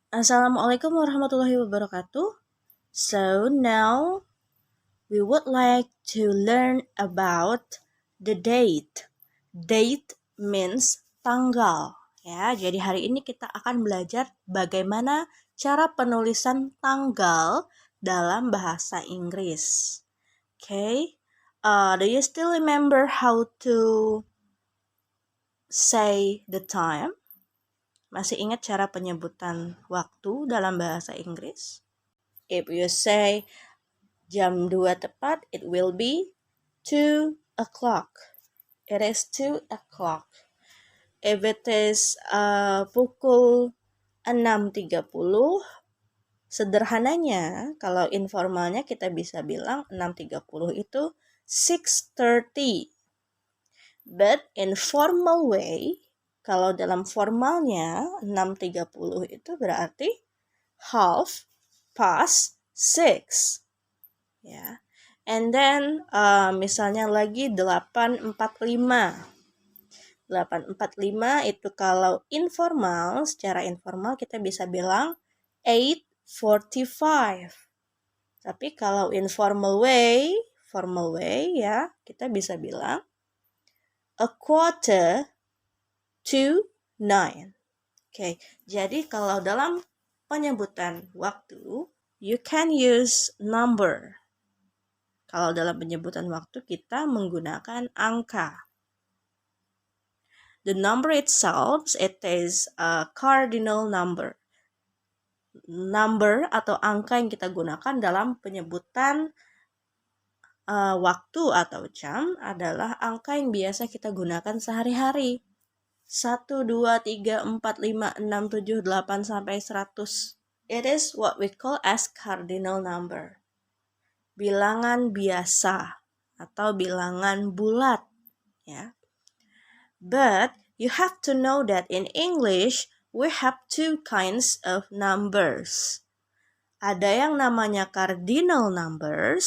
Assalamualaikum warahmatullahi wabarakatuh. So now we would like to learn about the date. Date means tanggal. Ya, jadi hari ini kita akan belajar bagaimana cara penulisan tanggal dalam bahasa Inggris. Okay, do you still remember how to say the time? Masih ingat cara penyebutan waktu dalam bahasa Inggris? If you say jam 2 tepat, it will be 2 o'clock. It is 2 o'clock. If it is pukul 6.30, sederhananya kalau informalnya kita bisa bilang 6.30 itu 6:30. But in formal way, kalau dalam formalnya 6.30 itu berarti half past 6. Ya. And then misalnya lagi 8.45. 8.45 itu kalau informal, secara informal kita bisa bilang 8:45. Tapi kalau informal way, formal way ya, kita bisa bilang 8:45. Oke, jadi kalau dalam penyebutan waktu, you can use number. Kalau dalam penyebutan waktu kita menggunakan angka. The number itself, it is a cardinal number. Number atau angka yang kita gunakan dalam penyebutan waktu atau jam adalah angka yang biasa kita gunakan sehari-hari. 1, 2, 3, 4, 5, 6, 7, 8 sampai 100. It is what we call as cardinal number. Bilangan biasa atau bilangan bulat, ya. But you have to know that in English we have two kinds of numbers. Ada yang namanya cardinal numbers,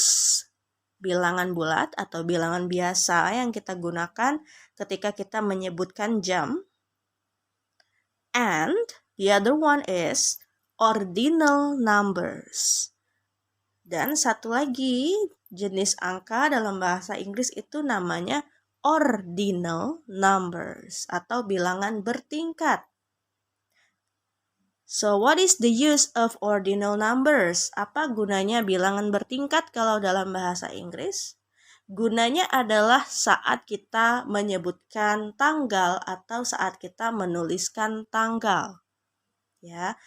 bilangan bulat atau bilangan biasa yang kita gunakan ketika kita menyebutkan jam. And the other one is ordinal numbers. Dan satu lagi jenis angka dalam bahasa Inggris itu namanya ordinal numbers atau bilangan bertingkat. So what is the use of ordinal numbers? Apa gunanya bilangan bertingkat kalau dalam bahasa Inggris? Gunanya adalah saat kita menyebutkan tanggal atau saat kita menuliskan tanggal. Ya.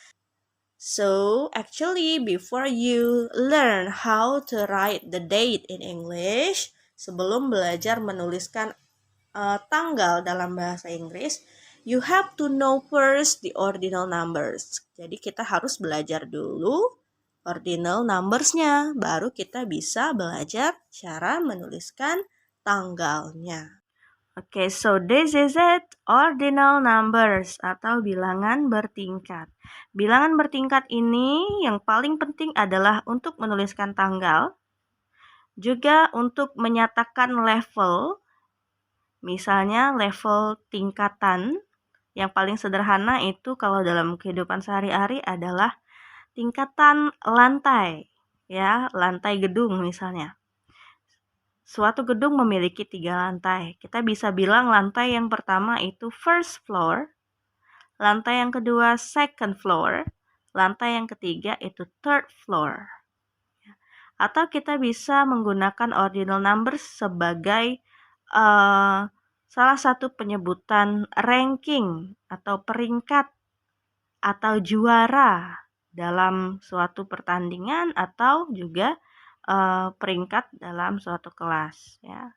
So actually before you learn how to write the date in English, sebelum belajar menuliskan tanggal dalam bahasa Inggris, you have to know first the ordinal numbers. Jadi kita harus belajar dulu ordinal numbers-nya, baru kita bisa belajar cara menuliskan tanggalnya. Oke, so this is it, ordinal numbers atau bilangan bertingkat. Bilangan bertingkat ini yang paling penting adalah untuk menuliskan tanggal, juga untuk menyatakan level. Misalnya level tingkatan yang paling sederhana itu kalau dalam kehidupan sehari-hari adalah tingkatan lantai, ya, lantai gedung misalnya. Suatu gedung memiliki 3 lantai. Kita bisa bilang lantai yang pertama itu first floor, lantai yang kedua second floor, lantai yang ketiga itu third floor. Atau kita bisa menggunakan ordinal numbers sebagai salah satu penyebutan ranking atau peringkat atau juara dalam suatu pertandingan atau juga peringkat dalam suatu kelas, ya.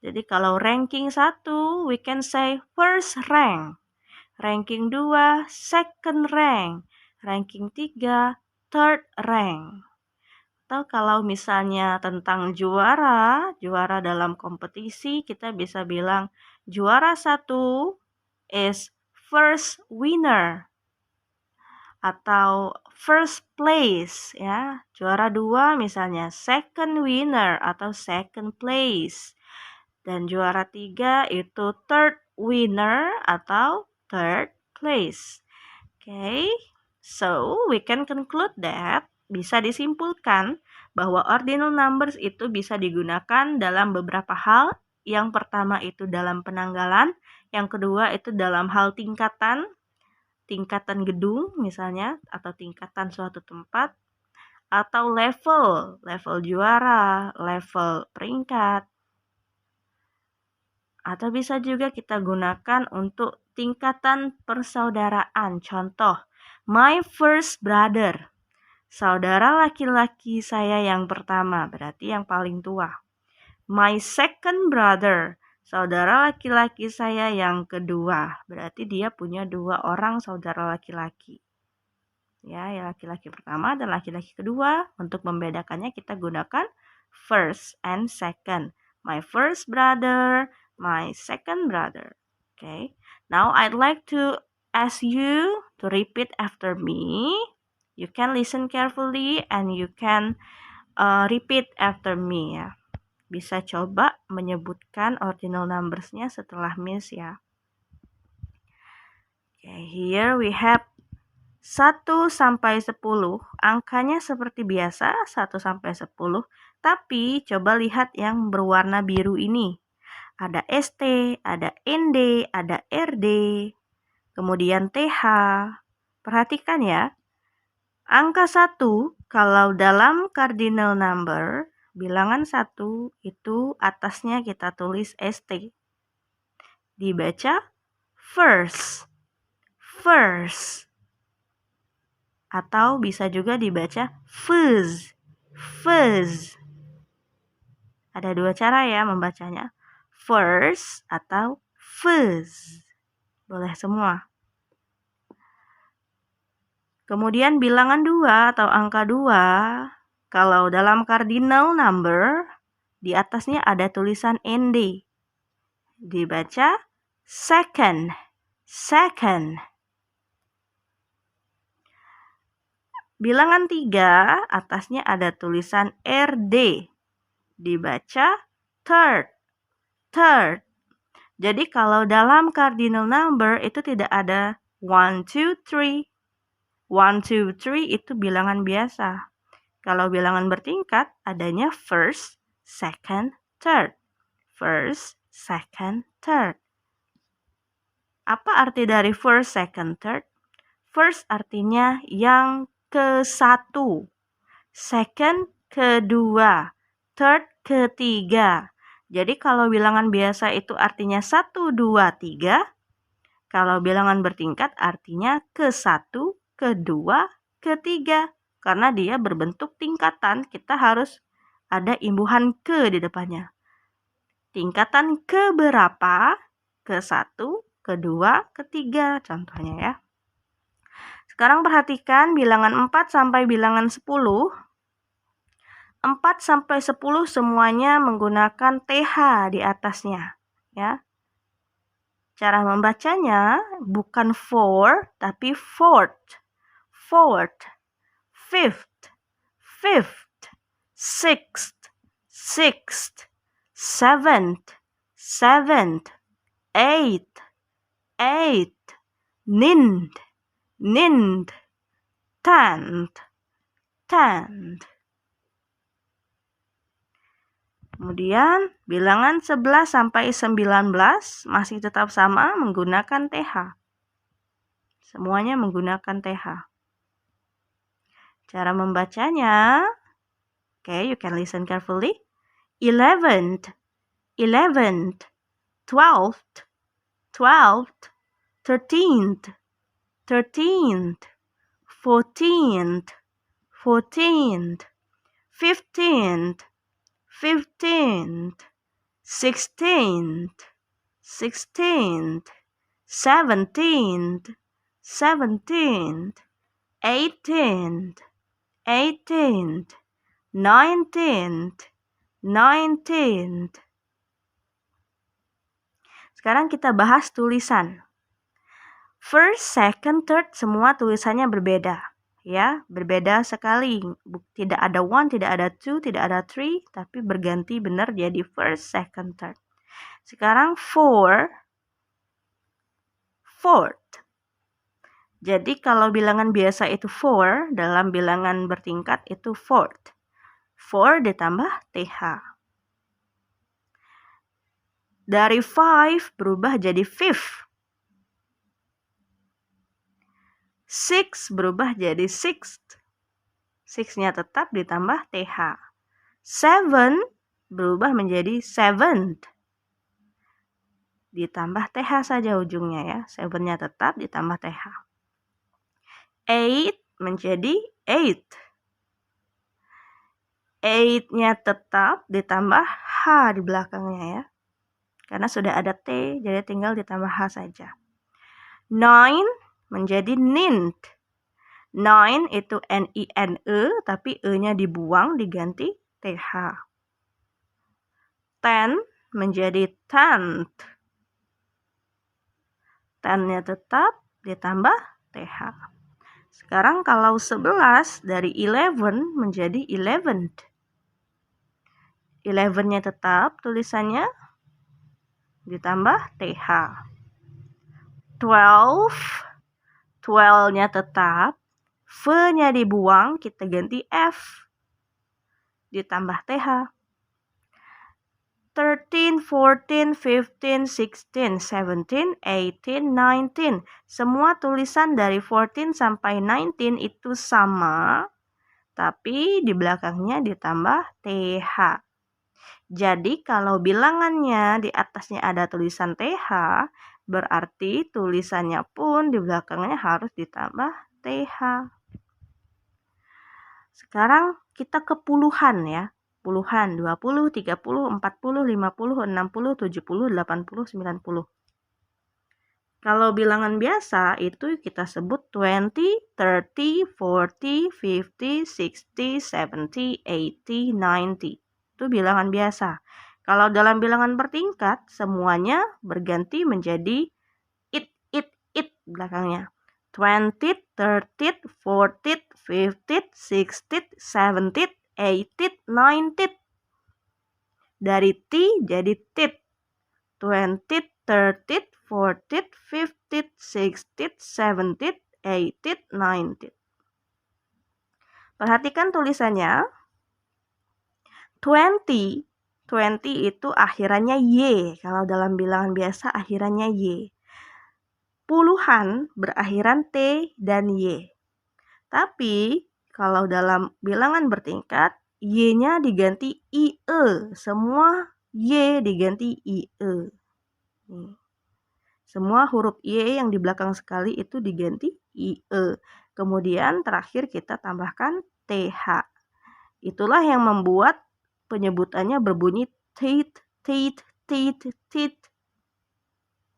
Jadi kalau ranking 1 we can say first rank, ranking 2 second rank, ranking 3 third rank. Atau kalau misalnya tentang juara dalam kompetisi, kita bisa bilang juara 1 is first winner atau first place, ya. Juara 2 misalnya second winner atau second place. Dan juara 3 itu third winner atau third place. Okay. So, we can conclude that, bisa disimpulkan bahwa ordinal numbers itu bisa digunakan dalam beberapa hal. Yang pertama itu dalam penanggalan, yang kedua itu dalam hal tingkatan gedung misalnya, atau tingkatan suatu tempat, atau level juara, level peringkat. Atau bisa juga kita gunakan untuk tingkatan persaudaraan. Contoh, my first brother. Saudara laki-laki saya yang pertama, berarti yang paling tua. My second brother. Saudara laki-laki saya yang kedua, berarti dia punya 2 orang saudara laki-laki. Ya, laki-laki pertama dan laki-laki kedua. Untuk membedakannya kita gunakan first and second. My first brother, my second brother. Okay. Now I'd like to ask you to repeat after me. You can listen carefully and you can repeat after me ya. Bisa coba menyebutkan ordinal numbers-nya setelah Miss ya. Okay, here we have 1 sampai 10. Angkanya seperti biasa 1 sampai 10, tapi coba lihat yang berwarna biru ini. Ada ST, ada ND, ada RD, kemudian TH. Perhatikan ya. Angka 1 kalau dalam cardinal number, bilangan 1 itu atasnya kita tulis ST. Dibaca first. Atau bisa juga dibaca fuzz. Ada 2 cara ya membacanya. First atau fuzz. Boleh semua. Kemudian bilangan 2 atau angka 2, kalau dalam cardinal number, di atasnya ada tulisan ND. Dibaca second. Bilangan 3, atasnya ada tulisan RD. Dibaca third. Jadi kalau dalam cardinal number itu tidak ada 1, 2, 3. 1, 2, 3 itu bilangan biasa. Kalau bilangan bertingkat, adanya first, second, third. First, second, third. Apa arti dari first, second, third? First artinya yang ke-1. Second, kedua. Third, ketiga. Jadi kalau bilangan biasa itu artinya 1, 2, 3. Kalau bilangan bertingkat artinya ke-1, kedua, ketiga. Karena dia berbentuk tingkatan, kita harus ada imbuhan ke di depannya. Tingkatan keberapa? Ke-1, kedua, ketiga. Contohnya ya. Sekarang perhatikan bilangan 4 sampai bilangan 10. 4 sampai 10 semuanya menggunakan TH di atasnya. Ya. Cara membacanya bukan four, tapi fourth. Fifth, sixth, seventh, eighth, ninth, tenth. Kemudian bilangan 11 sampai 19 masih tetap sama menggunakan TH. Semuanya menggunakan TH. Cara membacanya, okay, you can listen carefully. 11th, 12th, 13th, 14th, 15th, 16th, 17th, 18th, 19th. Sekarang kita bahas tulisan. First, second, third semua tulisannya berbeda. Ya, berbeda sekali. Tidak ada 1, tidak ada 2, tidak ada 3, tapi berganti benar jadi first, second, third. Sekarang fourth. Jadi kalau bilangan biasa itu 4, dalam bilangan bertingkat itu fourth. 4 ditambah TH. Dari 5 berubah jadi fifth. 6 berubah jadi sixth. 6-nya tetap ditambah TH. 7 berubah menjadi seventh. Ditambah TH saja ujungnya ya. 7-nya tetap ditambah TH. 8 menjadi eighth. 8-nya tetap ditambah H di belakangnya ya. Karena sudah ada T, jadi tinggal ditambah H saja. 9 menjadi ninth. 9 itu N-I-N-E, tapi E-nya dibuang, diganti TH. 10 menjadi tenth. 10-nya tetap ditambah TH. Sekarang kalau 11 dari 11 menjadi 11th. 11-nya tetap tulisannya ditambah TH. 12-nya tetap, V-nya dibuang, kita ganti F. Ditambah TH. 13, 14, 15, 16, 17, 18, 19. Semua tulisan dari 14 sampai 19 itu sama, tapi di belakangnya ditambah TH. Jadi kalau bilangannya di atasnya ada tulisan TH, berarti tulisannya pun di belakangnya harus ditambah TH. Sekarang kita ke puluhan ya. Puluhan 20, 30, 40, 50, 60, 70, 80, 90. Kalau bilangan biasa itu kita sebut 20, 30, 40, 50, 60, 70, 80, 90. Itu bilangan biasa. Kalau dalam bilangan bertingkat, semuanya berganti menjadi it belakangnya. 20th, 30th, 40th, 50th, 60th, 70th, 80th, 90th. Dari T jadi tit. 20th, 30th, 40th, 50th, 60th, 70th, 80th, 90th. Perhatikan tulisannya. 20 itu akhirannya Y. Kalau dalam bilangan biasa akhirannya Y. Puluhan berakhiran T dan Y. Tapi kalau dalam bilangan bertingkat, Y-nya diganti IE. Semua Y diganti IE. Semua huruf Y yang di belakang sekali itu diganti IE. Kemudian terakhir kita tambahkan TH. Itulah yang membuat penyebutannya berbunyi tit, tit, tit, tit.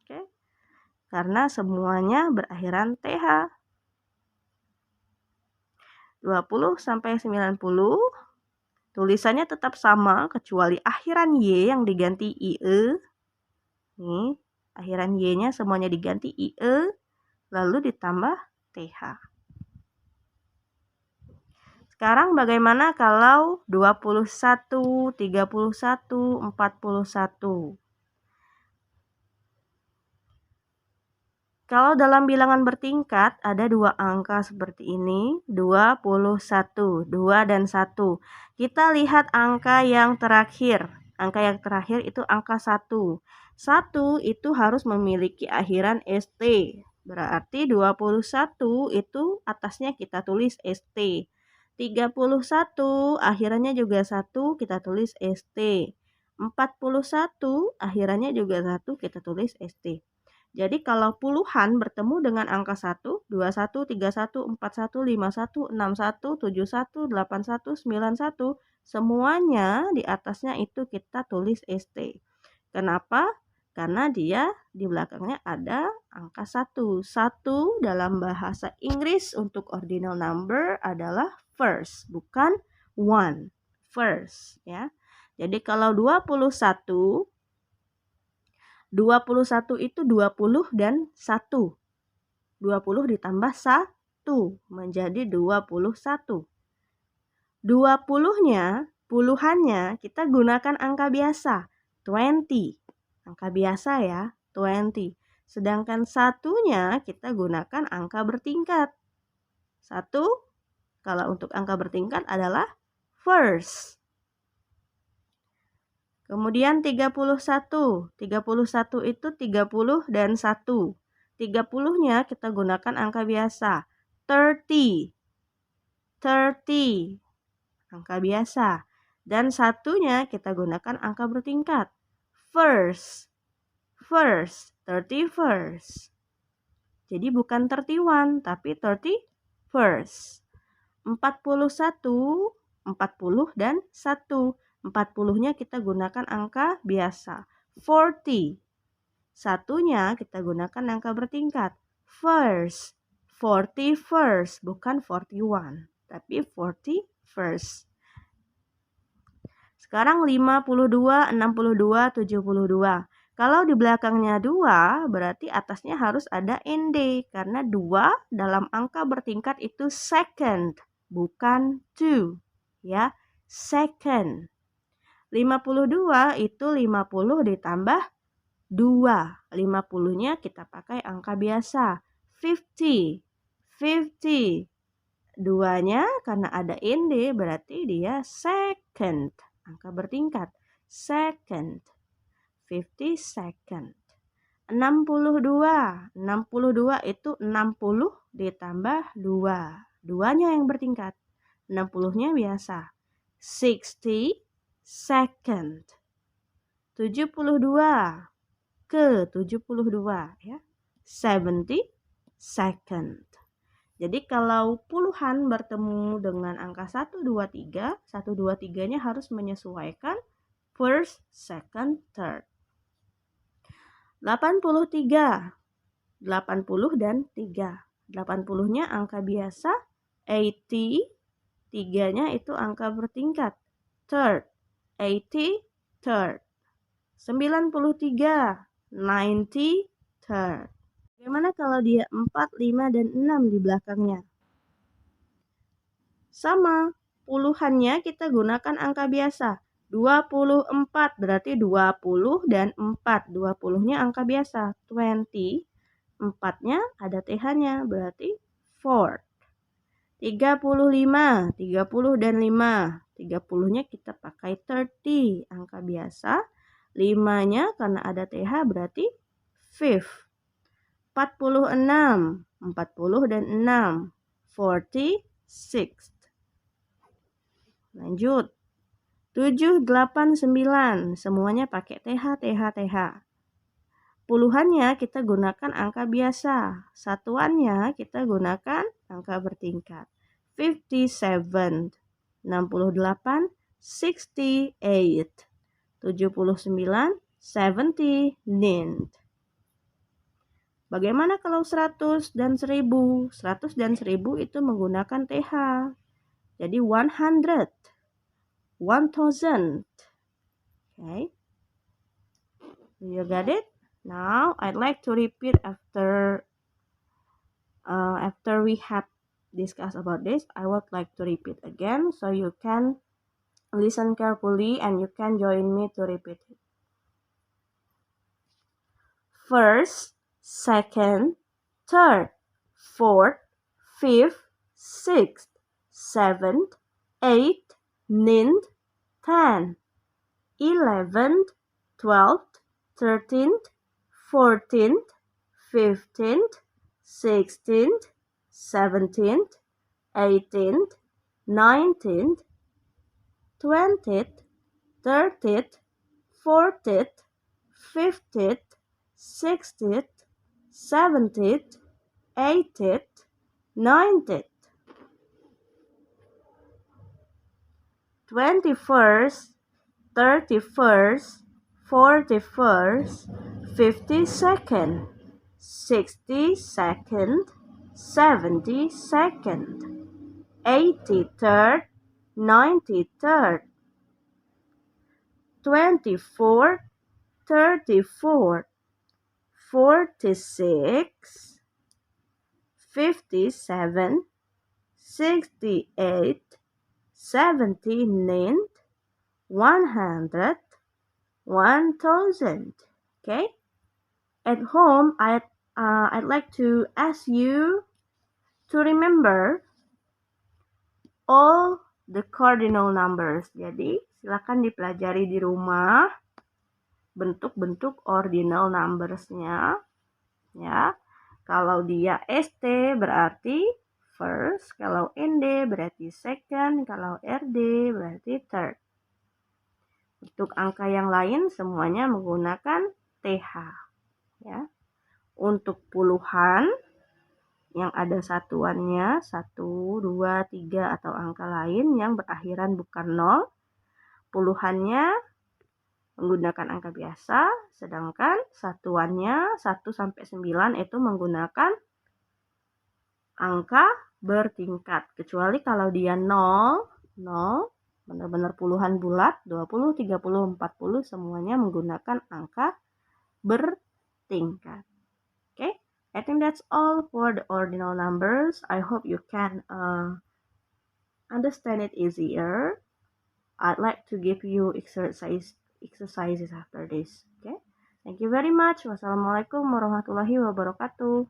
Oke? Karena semuanya berakhiran TH. 20 sampai 90 tulisannya tetap sama kecuali akhiran Y yang diganti IE. Nih, akhiran Y-nya semuanya diganti IE lalu ditambah TH. Sekarang bagaimana kalau 21, 31, 41? Kalau dalam bilangan bertingkat ada dua angka seperti ini, 21, 2 dan 1. Kita lihat angka yang terakhir. Angka yang terakhir itu angka 1. 1 itu harus memiliki akhiran ST. Berarti 21 itu atasnya kita tulis ST. 31 akhirannya juga 1, kita tulis ST. 41 akhirannya juga 1, kita tulis ST. Jadi kalau puluhan bertemu dengan angka 1, 21, 31, 41, 51, 61, 71, 81, 91, semuanya di atasnya itu kita tulis ST. Kenapa? Karena dia di belakangnya ada angka 1. 1 dalam bahasa Inggris untuk ordinal number adalah first, bukan one. First, ya. Jadi kalau 21 itu 20 dan 1. 20 ditambah 1 menjadi 21. 20-nya, puluhannya kita gunakan angka biasa, 20. Angka biasa ya, 20. Sedangkan satunya kita gunakan angka bertingkat. 1 kalau untuk angka bertingkat adalah first. Kemudian 31. 31 itu 30 dan 1. 30-nya kita gunakan angka biasa. 30. 30. Angka biasa. Dan satunya kita gunakan angka bertingkat. First. First. 31st. Jadi bukan 31, tapi 31st. 41, 40 dan 1. 40-nya kita gunakan angka biasa. 40. Satunya kita gunakan angka bertingkat. First. 41st, bukan 41, tapi 41st. Sekarang 52, 62, 72. Kalau di belakangnya 2, berarti atasnya harus ada ND. Karena 2 dalam angka bertingkat itu second, bukan 2. Ya, second. 52 itu 50 ditambah 2. 50-nya kita pakai angka biasa. 50. 50. 2-nya karena ada ND berarti dia second. Angka bertingkat. Second. 50 second. 62. 62 itu 60 ditambah 2. 2-nya yang bertingkat. 60-nya biasa. 60 second. 72 ke 72 ya. 70 second. Jadi kalau puluhan bertemu dengan angka 1, 2, 3, 1, 2, 3-nya harus menyesuaikan first, second, third. 83. 80 dan 3. 80-nya angka biasa. 80. 3-nya itu angka bertingkat. Third. 80 third. 93. 90 third. Bagaimana kalau dia 4, 5, dan 6 di belakangnya? Sama. Puluhannya kita gunakan angka biasa. 24 berarti 20 dan 4. 20-nya angka biasa. 20. 4-nya ada TH-nya berarti 4. 35. 30 dan 5. 30-nya kita pakai 30. Angka biasa. 5-nya karena ada TH berarti 5. 46. 40 dan 6. 46. Lanjut. 7, 8, 9. Semuanya pakai TH, TH, TH. Puluhannya kita gunakan angka biasa. Satuannya kita gunakan angka bertingkat. 57, 68, 68, 79, 79. Bagaimana kalau 100 dan 1000? 100 dan 1000 itu menggunakan TH. Jadi 100. 1000. Okay. Do you get it? Now I'd like to repeat after we have discussed about this. I would like to repeat again so you can listen carefully and you can join me to repeat it. First, second, third, fourth, fifth, sixth, seventh, eighth, 9th, 10th, 11th, 12th, 13th, 14th, 15th, 16th, 17th, 18th, 19th, 20th, 30th, 40th, 50th, 60th, 70th, 80th, 90th. 21st, 31st, 41st, 52nd, 62nd, 72nd, 83rd, 93rd, 24th, 34th, 46, 57, 68, 79, 100, 1000. Okay? At home, I'd like to ask you to remember all the cardinal numbers. Jadi, silakan dipelajari di rumah bentuk-bentuk ordinal numbers-nya, ya. Kalau dia ST berarti first, kalau ND berarti second, kalau RD berarti third. Untuk angka yang lain semuanya menggunakan TH, ya. Untuk puluhan yang ada satuannya 1, 2, 3 atau angka lain yang berakhiran bukan 0, puluhannya menggunakan angka biasa, sedangkan satuannya 1 sampai 9 itu menggunakan angka bertingkat. Kecuali kalau dia 0, benar-benar puluhan bulat, 20, 30, 40 semuanya menggunakan angka bertingkat. Okay? I think that's all for the ordinal numbers. I hope you can understand it easier. I'd like to give you exercises after this. Okay? Thank you very much. Wassalamualaikum warahmatullahi wabarakatuh.